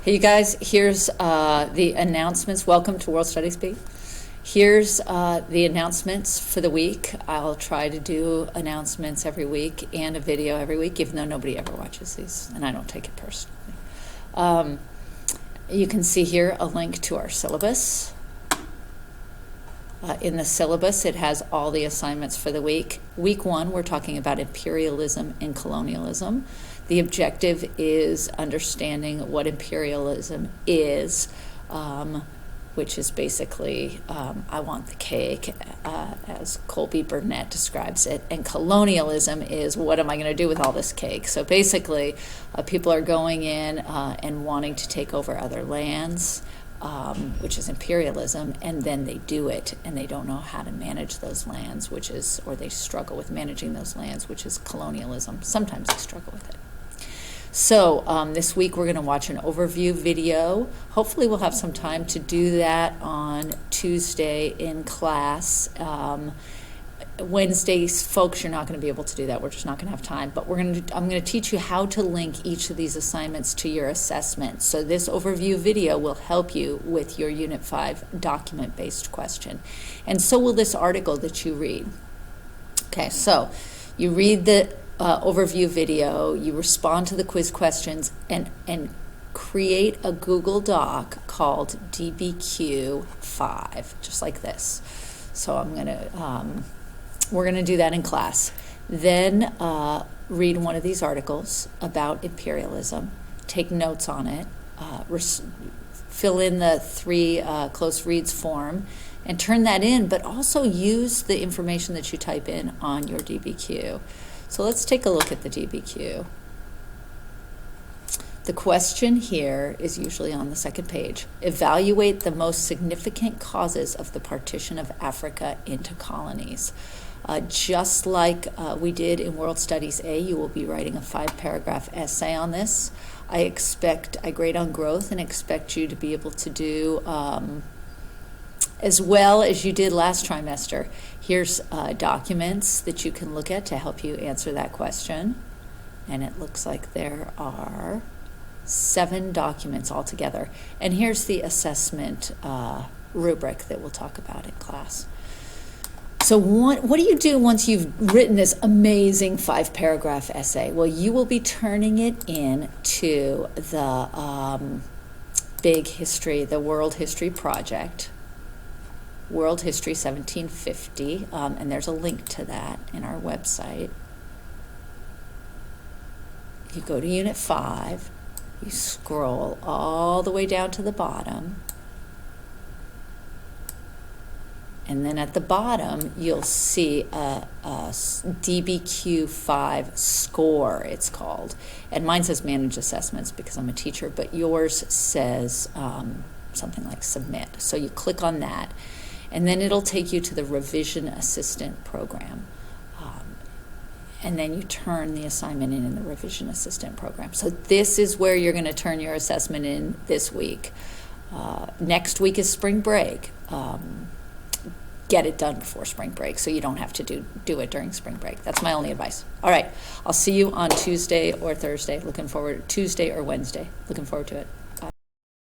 Hey, you guys, here's the announcements. Welcome to World Studies Beat. Here's the announcements for the week. I'll try to do announcements every week and a video every week, even though nobody ever watches these, and I don't take it personally. You can see here a link to our syllabus. In the syllabus, it has all the assignments for the week. Week 1, we're talking about imperialism and colonialism. The objective is understanding what imperialism is, which is basically, I want the cake, as Colby Burnett describes it, and colonialism is, what am I going to do with all this cake? So basically, people are going in and wanting to take over other lands, which is imperialism, and then they do it, and they don't know how to manage those lands, which is, or they struggle with managing those lands, which is colonialism. Sometimes they struggle with it. So this week we're going to watch an overview video. Hopefully we'll have some time to do that on Tuesday in class. Wednesdays, folks, you're not going to be able to do that. We're just not going to have time. But I'm going to teach you how to link each of these assignments to your assessment. So this overview video will help you with your Unit 5 document-based question. And so will this article that you read. Okay, so you read the overview video, you respond to the quiz questions, and create a Google Doc called DBQ5, just like this. So we're gonna do that in class. Then read one of these articles about imperialism, take notes on it, fill in the 3 close reads form, and turn that in, but also use the information that you type in on your DBQ. So let's take a look at the DBQ. The question here is usually on the second page. Evaluate the most significant causes of the partition of Africa into colonies. Just like we did in World Studies A, you will be writing a 5-paragraph essay on this. I grade on growth and expect you to be able to do as well as you did last trimester. Here's documents that you can look at to help you answer that question. And it looks like there are 7 documents altogether. And here's the assessment rubric that we'll talk about in class. So what do you do once you've written this amazing 5-paragraph essay? Well, you will be turning it in to the big history, the World History Project, World History 1750, and there's a link to that in our website. You go to Unit 5, you scroll all the way down to the bottom, and then at the bottom you'll see a DBQ5 score, it's called. And mine says Manage Assessments because I'm a teacher, but yours says something like Submit. So you click on that, and then it'll take you to the Revision Assistant program. And then you turn the assignment in the Revision Assistant program. So this is where you're going to turn your assessment in this week. Next week is spring break. Get it done before spring break so you don't have to do it during spring break. That's my only advice. All right, I'll see you on Tuesday or Thursday. Tuesday or Wednesday. Looking forward to it.